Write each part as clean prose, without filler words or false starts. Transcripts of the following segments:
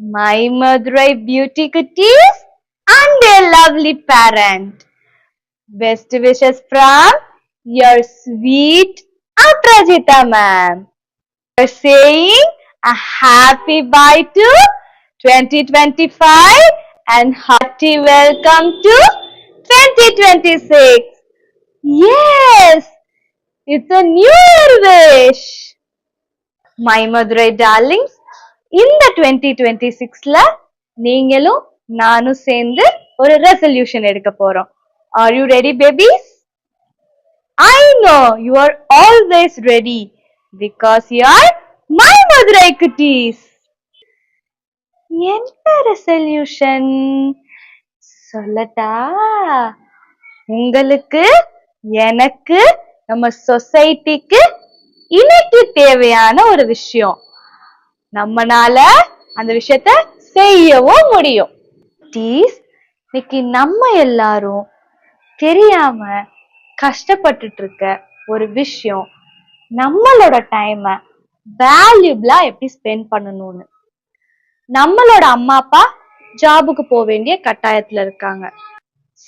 my Madurai beauty cuties and their lovely parent. Best wishes from your sweet Aprajita ma'am. We're saying a happy bye to 2025 and hearty welcome to 2026. Yes, it's a new year wish. My Madurai darlings, இந்த 2026ல நீங்களும் நானும் சேர்ந்து ஒரு resolution எடுக்க போறோம். Are you ready, babies? I know you are always ready because you are my Madurai cuties. என்ன resolution சொல்லட்டா? உங்களுக்கு, எனக்கு, நம்ம சொசைட்டிக்கு இன்னைக்கு தேவையான ஒரு விஷயம். நம்மனால அந்த விஷயத்த செய்யவும் முடியும். இன்னைக்கு நம்ம எல்லாரும் தெரியாம கஷ்டப்பட்டுட்டு இருக்க ஒரு விஷயம், நம்மளோட டைம வேல்யூபிளா எப்படி ஸ்பெண்ட் பண்ணணும்னு. நம்மளோட அம்மா அப்பா ஜாபுக்கு போக வேண்டிய கட்டாயத்துல இருக்காங்க.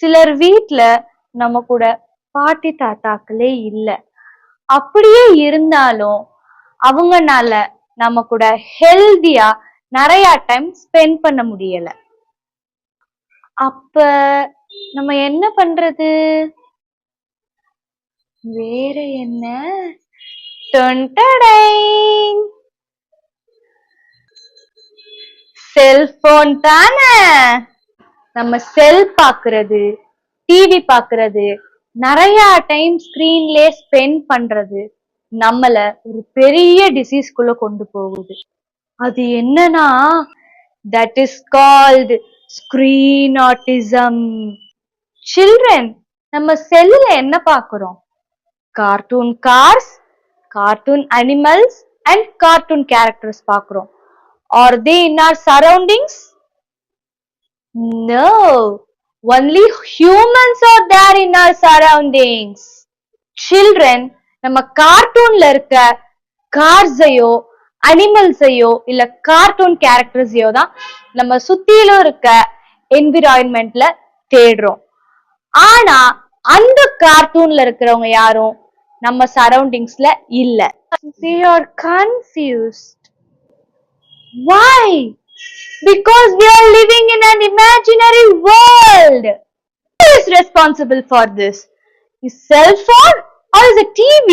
சிலர் வீட்ல நம்ம கூட பாட்டி தாத்தாக்களே இல்ல. அப்படியே இருந்தாலும் அவங்கனால நம்ம கூட ஹெல்தியா நிறைய டைம் ஸ்பெண்ட் பண்ண முடியல. அப்ப நம்ம என்ன பண்றது? வேற என்ன? செல்போன் தானே. நம்ம செல் பாக்குறது, டிவி பாக்குறது, நிறைய டைம் ஸ்கிரீன்லயே ஸ்பெண்ட் பண்றது நம்மள ஒரு பெரிய டிசீஸ்குள்ள கொண்டு போகுது. அது என்னன்னா, that is called screen autism. Children, நம்ம செல்லுல என்ன பாக்குறோம்? Cartoon cars, cartoon animals and cartoon characters பாக்குறோம். Are they in our surroundings? No, only humans are there in our surroundings. Children, நம்ம கார்ட்டூன்ல இருக்க கார்ஸையோ அனிமல்ஸையோ இல்ல கார்ட்டூன் கேரக்டர்ஸையோ தான் நம்ம சுத்திலும் இருக்க என்விரான்மெண்ட்ல தேடுறோம். ஆனா அந்த கார்ட்டூன்ல இருக்கிறவங்க யாரும் நம்ம சரௌண்டிங்ஸ்ல இல்ல. We are confused. Why? Because we are living in an imaginary world. Who is responsible for this? Is cell phone or is it TV?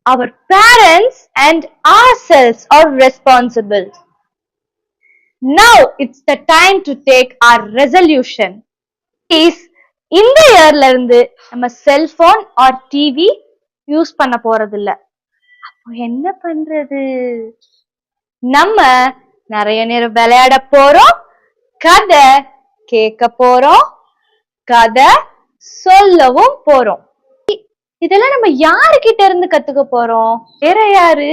Our parents and ourselves are responsible. Now it's the time to take our resolution. Please, இந்த இயர்ல இருந்து நம்ம cellphone R TV use பண்ண போறது இல்ல. அப்போ என்ன பண்றது? நம்ம நிறைய நேரம் விளையாட போறோம், கதை கேட்க போறோம், கதை சொல்லவும் போறோம். இதெல்லாம் நம்ம யாருகிட்ட இருந்து கத்துக்க போறோம்? வேற யாரு?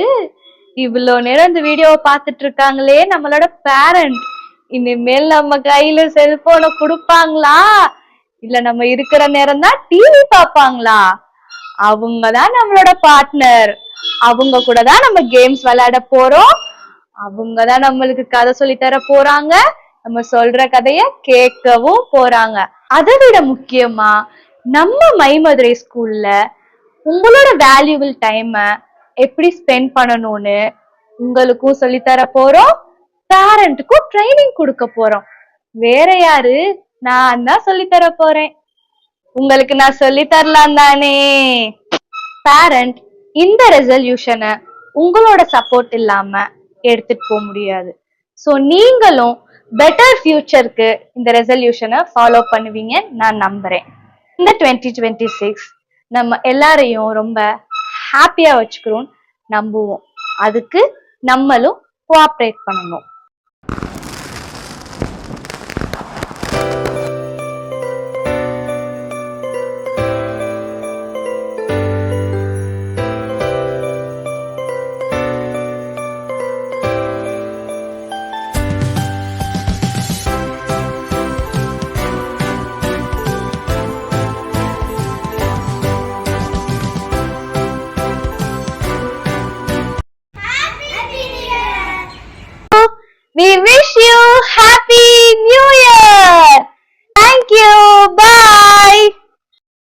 இவ்வளவு நேரம் இந்த வீடியோவை பார்த்துட்டு இருக்காங்களே நம்மளோட பேரண்ட். இனிமேல் நம்ம கையில செல்போனை கொடுப்பாங்களா இல்ல நம்ம இருக்கிற நேரம் தான் டிவி பார்ப்பாங்களா? அவங்கதான் நம்மளோட பார்ட்னர். அவங்க கூட தான் நம்ம கேம்ஸ் விளையாட போறோம். அவங்கதான் நம்மளுக்கு கதை சொல்லி தர போறாங்க. நம்ம சொல்ற கதைய கேட்கவும் போறாங்க. அதை விட முக்கியமா நம்ம மை மதுரை ஸ்கூல்ல உங்களோட வேல்யூபிள் டைம எப்படி ஸ்பெண்ட் பண்ணணும்னு உங்களுக்கும் சொல்லித்தர போறோம், பேரண்ட்டுக்கும் ட்ரைனிங் கொடுக்க போறோம். வேற யாரு? நான் தான் சொல்லித்தர போறேன். உங்களுக்கு நான் சொல்லி தரலாம் தானே? பேரண்ட் இந்த ரெசல்யூஷனை உங்களோட சப்போர்ட் இல்லாம எடுத்துட்டு போக முடியாது. ஸோ நீங்களும் பெட்டர் ஃபியூச்சருக்கு இந்த ரெசல்யூஷனை ஃபாலோ பண்ணுவீங்க நான் நம்புறேன். இந்த 2026 நம்ம எல்லாரையும் ரொம்ப ஹாப்பியா வச்சுக்கிறோம் நம்புவோம். அதுக்கு நம்மளும் கோஆப்ரேட் பண்ணணும். We wish you Happy New Year. Thank you. Bye.